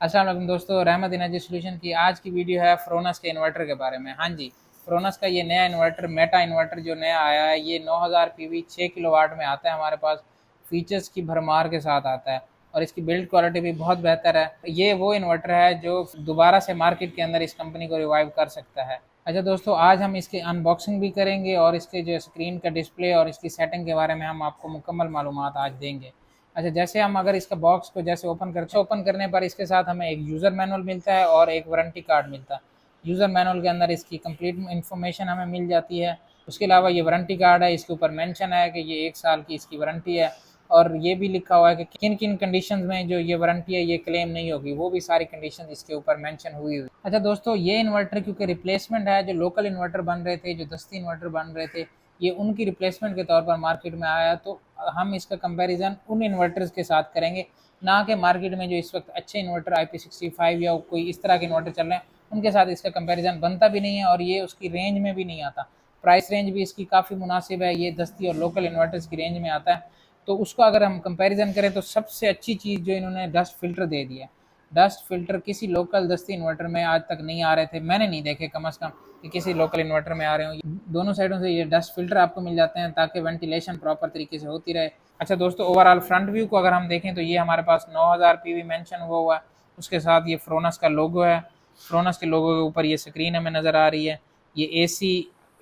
अस्सलाम वालेकुम दोस्तों, रहमत एनर्जी सॉल्यूशन की आज की वीडियो है फ्रोनस के इन्वर्टर के बारे में। हाँ जी, फ्रोनस का ये नया इन्वर्टर मेटा इन्वर्टर जो नया आया है, ये 9000 पीवी 6 किलोवाट में आता है हमारे पास। फीचर्स की भरमार के साथ आता है और इसकी बिल्ड क्वालिटी भी बहुत बेहतर है। ये वो इन्वर्टर है जो दोबारा से मार्केट के अंदर इस कंपनी को रिवाइव कर सकता है। अच्छा दोस्तों, आज हम इसकी अनबॉक्सिंग भी करेंगे और इसके जो स्क्रीन का डिस्प्ले और इसकी सेटिंग के बारे में हम आपको मुकम्मल मालूमात आज देंगे। अच्छा, जैसे हम अगर इसका बॉक्स को जैसे ओपन करते हैं, ओपन करने पर इसके साथ हमें एक यूज़र मैनुअल मिलता है और एक वारंटी कार्ड मिलता है। यूज़र मैनुअल के अंदर इसकी कंप्लीट इन्फॉर्मेशन हमें मिल जाती है। उसके अलावा ये वारंटी कार्ड है, इसके ऊपर मेंशन है कि ये 1 साल की इसकी वारंटी है और ये भी लिखा हुआ है कि किन किन कंडीशंस में जो ये वारंटी है ये क्लेम नहीं होगी, वो भी सारी कंडीशन इसके ऊपर मेंशन हुई हुई। अच्छा दोस्तों, ये इन्वर्टर क्योंकि रिप्लेसमेंट है, जो लोकल इन्वर्टर बन रहे थे, जो दस्ती इन्वर्टर बन रहे थे, ये उनकी रिप्लेसमेंट के तौर पर मार्केट में आया, तो हम इसका कंपैरिजन उन इन्वर्टर्स के साथ करेंगे, ना कि मार्केट में जो इस वक्त अच्छे इन्वर्टर IP65 या कोई इस तरह के इन्वर्टर चल रहे हैं उनके साथ इसका कंपैरिजन बनता भी नहीं है और ये उसकी रेंज में भी नहीं आता। प्राइस रेंज भी इसकी काफ़ी मुनासिब है, ये दस्ती और लोकल इन्वर्टर्स की रेंज में आता है। तो उसका अगर हम कंपैरिजन करें तो सबसे अच्छी चीज़ जो इन्होंने डस्ट फिल्टर दे दिया है। डस्ट फिल्टर किसी लोकल दस्ती इन्वर्टर में आज तक नहीं आ रहे थे, मैंने नहीं देखे कम अज़ कम कि किसी लोकल इन्वर्टर में आ रहे हो। दोनों साइडों से ये डस्ट फिल्टर आपको मिल जाते हैं ताकि वेंटिलेशन प्रॉपर तरीके से होती रहे। अच्छा दोस्तों, ओवरऑल फ्रंट व्यू को अगर हम देखें तो ये हमारे पास 9000 पीवी मेंशन हुआ है। उसके साथ ये फ्रोनस का लोगो है। फ्रोनस के लोगो के ऊपर ये स्क्रीन हमें नज़र आ रही है। ये AC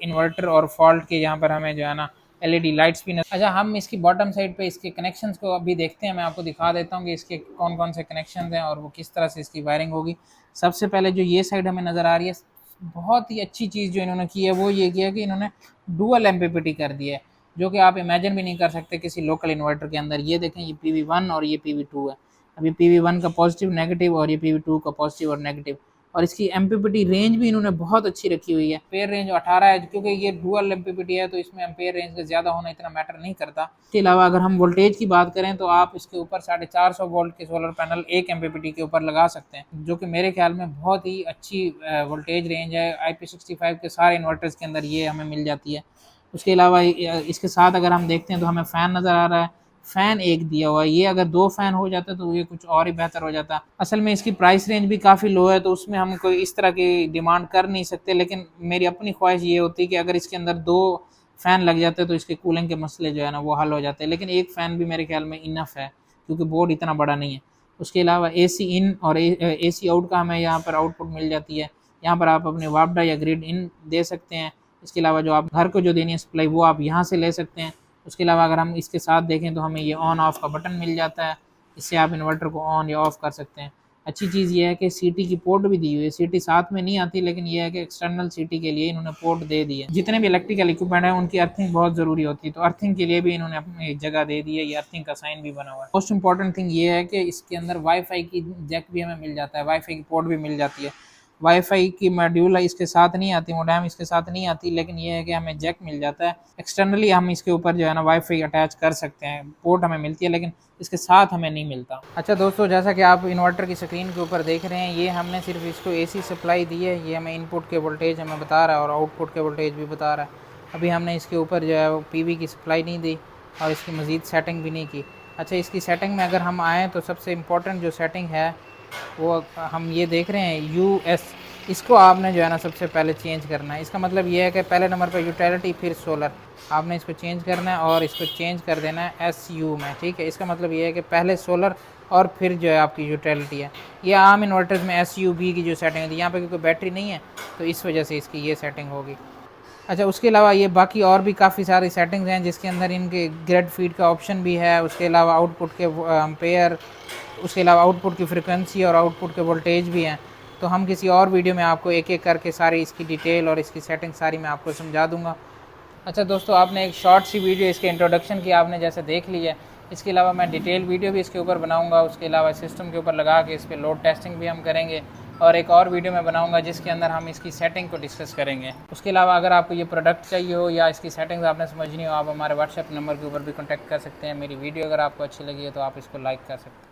इन्वर्टर और फॉल्ट के यहाँ पर हमें जो है ना LED लाइट्स भी नजर। अच्छा, हम इसकी बॉटम साइड पे इसके कनेक्शंस को अभी देखते हैं। मैं आपको दिखा देता हूँ कि इसके कौन कौन से कनेक्शंस हैं और वो किस तरह से इसकी वायरिंग होगी। सबसे पहले जो ये साइड हमें नज़र आ रही है, बहुत ही अच्छी चीज़ जो इन्होंने की है वो ये किया कि इन्होंने डुअल MPPT कर दिया है, जो कि आप इमेजिन भी नहीं कर सकते किसी लोकल इन्वर्टर के अंदर। ये देखें, ये PV1 और ये PV2 है। अभी PV1 का पॉजिटिव नेगेटिव और ये PV2 का पॉजिटिव और नेगेटिव। और इसकी MPPT रेंज भी इन्होंने बहुत अच्छी रखी हुई है। एम्पेयर रेंज 18 है, क्योंकि ये डुअल MPPT है तो इसमें एम्पेयर रेंज का ज़्यादा होना इतना मैटर नहीं करता। इसके अलावा अगर हम वोल्टेज की बात करें तो आप इसके ऊपर 450 वोल्ट के सोलर पैनल एक MPPT के ऊपर लगा सकते हैं, जो कि मेरे ख्याल में बहुत ही अच्छी वोल्टेज रेंज है। IP65 के सारे इन्वर्टर्स के अंदर ये हमें मिल जाती है। उसके अलावा इसके साथ अगर हम देखते हैं तो हमें फ़ैन नज़र आ रहा है। फ़ैन एक दिया हुआ है, ये अगर 2 फ़ैन हो जाते तो ये कुछ और ही बेहतर हो जाता। असल में इसकी प्राइस रेंज भी काफ़ी लो है, तो उसमें हम कोई इस तरह की डिमांड कर नहीं सकते, लेकिन मेरी अपनी ख्वाहिश ये होती है कि अगर इसके अंदर 2 फ़ैन लग जाते तो इसके कूलिंग के मसले जो है ना वो हल हो जाते हैं। लेकिन एक फ़ैन भी मेरे ख्याल में इनफ है, क्योंकि बोर्ड इतना बड़ा नहीं है। उसके अलावा AC इन और AC आउट का हमें यहाँ पर आउटपुट मिल जाती है। यहाँ पर आप अपने वापडा या ग्रिड इन दे सकते हैं। इसके अलावा जो आप घर को जो देनी है सप्लाई, वो आप यहाँ से ले सकते हैं। उसके अलावा अगर हम इसके साथ देखें तो हमें ये ऑन ऑफ का बटन मिल जाता है, इससे आप इन्वर्टर को ऑन या ऑफ़ कर सकते हैं। अच्छी चीज़ ये है कि CT की पोर्ट भी दी हुई है। CT साथ में नहीं आती, लेकिन ये है कि एक्सटर्नल CT के लिए इन्होंने पोर्ट दे दी है। जितने भी इलेक्ट्रिकल इक्विपमेंट है उनकी अर्थिंग बहुत ज़रूरी होती है, तो अर्थिंग के लिए भी इन्होंने अपनी जगह दे दी है। ये अर्थिंग का साइन भी बना हुआ है। मोस्ट इंपॉर्टेंट थिंग ये है कि इसके अंदर वाईफाई की जैक भी हमें मिल जाता है, वाईफाई की पोर्ट भी मिल जाती है। वाईफाई की मॉड्यूल इसके साथ नहीं आती, मोडेम इसके साथ नहीं आती, लेकिन ये है कि हमें जैक मिल जाता है। एक्सटर्नली हम इसके ऊपर जो है ना वाईफाई अटैच कर सकते हैं। पोर्ट हमें मिलती है, लेकिन इसके साथ हमें नहीं मिलता। अच्छा दोस्तों, जैसा कि आप इन्वर्टर की स्क्रीन के ऊपर देख रहे हैं, ये हमने सिर्फ इसको AC सप्लाई दी है। ये हमें इनपुट के वोल्टेज हमें बता रहा है और आउटपुट के वोल्टेज भी बता रहा है। अभी हमने इसके ऊपर जो है वो PV की सप्लाई नहीं दी और इसकी मज़ीद सेटिंग भी नहीं की। अच्छा, इसकी सेटिंग में अगर हम आएँ तो सबसे इम्पोर्टेंट जो सेटिंग है वो हम ये देख रहे हैं US। इसको आपने जो है ना सबसे पहले चेंज करना है। इसका मतलब ये है कि पहले नंबर पर यूटिलिटी, फिर सोलर। आपने इसको चेंज करना है और इसको चेंज कर देना है SU में, ठीक है। इसका मतलब ये है कि पहले सोलर और फिर जो है आपकी यूटिलिटी है। ये आम इन्वर्टर्स में SUB की जो सेटिंग होती है, यहाँ पर क्योंकि बैटरी नहीं है तो इस वजह से इसकी ये सेटिंग होगी। अच्छा, उसके अलावा ये बाकी और भी काफ़ी सारी सेटिंग्स हैं, जिसके अंदर इनके ग्रिड फीड का ऑप्शन भी है। उसके अलावा आउटपुट के एम्पेयर, उसके अलावा आउटपुट की फ्रिक्वेंसी और आउटपुट के वोल्टेज भी हैं। तो हम किसी और वीडियो में आपको एक एक करके सारी इसकी डिटेल और इसकी सेटिंग सारी मैं आपको समझा दूंगा। अच्छा दोस्तों, आपने एक शॉर्ट सी वीडियो इसके इंट्रोडक्शन की आपने जैसे देख ली है। इसके अलावा मैं डिटेल वीडियो भी इसके ऊपर बनाऊंगा। उसके अलावा सिस्टम के ऊपर लगा के इस पर लोड टेस्टिंग भी हम करेंगे और एक और वीडियो मैं बनाऊंगा जिसके अंदर हम इसकी सेटिंग को डिस्कस करेंगे। उसके अलावा अगर आपको ये प्रोडक्ट चाहिए हो या इसकी सेटिंग्स आपने समझनी हो, आप हमारे WhatsApp नंबर के ऊपर भी कॉन्टैक्ट कर सकते हैं। मेरी वीडियो अगर आपको अच्छी लगी है तो आप इसको लाइक कर सकते हैं।